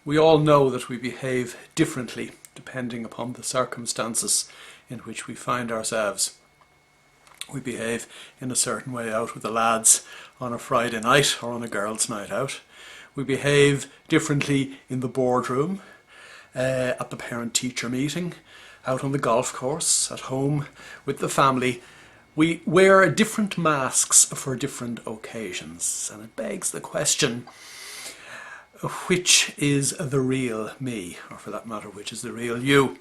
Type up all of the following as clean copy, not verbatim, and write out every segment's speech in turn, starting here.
We all know that we behave differently depending upon the circumstances in which we find ourselves. We behave in a certain way out with the lads on a Friday night or on a girls' night out. We behave differently in the boardroom, at the parent-teacher meeting, out on the golf course, at home with the family. We wear different masks for different occasions, and it begs the question, which is the real me, or for that matter, which is the real you?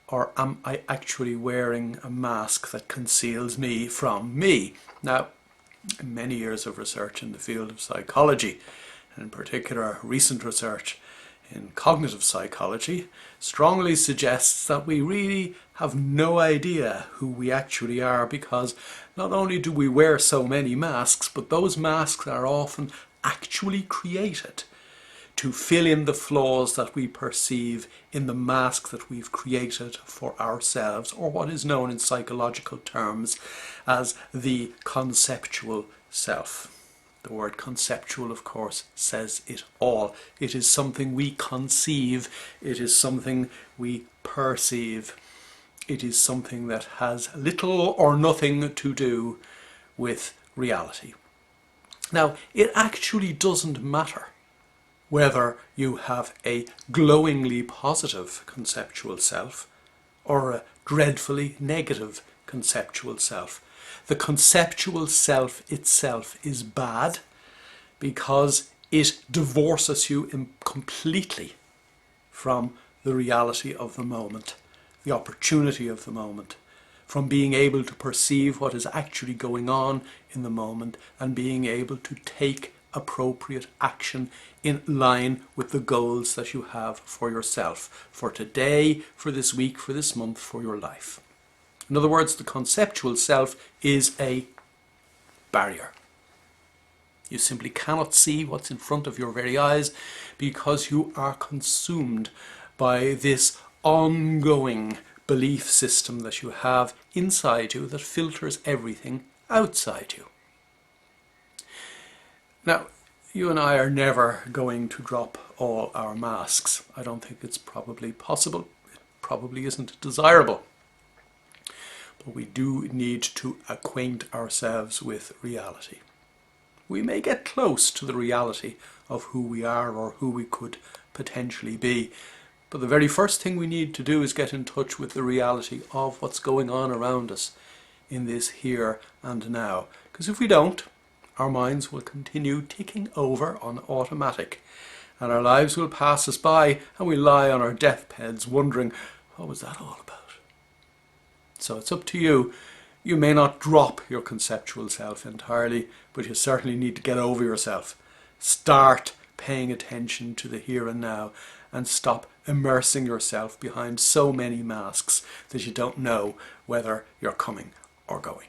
Or am I actually wearing a mask that conceals me from me? Now, many years of research in the field of psychology, and in particular recent research in cognitive psychology, strongly suggests that we really have no idea who we actually are, because not only do we wear so many masks, but those masks are often actually created to fill in the flaws that we perceive in the mask that we've created for ourselves, or what is known in psychological terms as the conceptual self. The word conceptual, of course, says it all. It is something we conceive. It is something we perceive. It is something that has little or nothing to do with reality. Now, it actually doesn't matter whether you have a glowingly positive conceptual self or a dreadfully negative conceptual self. The conceptual self itself is bad because it divorces you completely from the reality of the moment, the opportunity of the moment, from being able to perceive what is actually going on in the moment and being able to take appropriate action in line with the goals that you have for yourself, for today, for this week, for this month, for your life. In other words, the conceptual self is a barrier. You simply cannot see what's in front of your very eyes because you are consumed by this ongoing belief system that you have inside you that filters everything outside you. Now, you and I are never going to drop all our masks. I don't think it's probably possible. It probably isn't desirable. But we do need to acquaint ourselves with reality. We may get close to the reality of who we are or who we could potentially be. But the very first thing we need to do is get in touch with the reality of what's going on around us in this here and now. Because if we don't, our minds will continue ticking over on automatic, and our lives will pass us by, and we lie on our deathbeds wondering, what was that all about? So it's up to you. You may not drop your conceptual self entirely, but you certainly need to get over yourself. Start paying attention to the here and now, and stop immersing yourself behind so many masks that you don't know whether you're coming or going.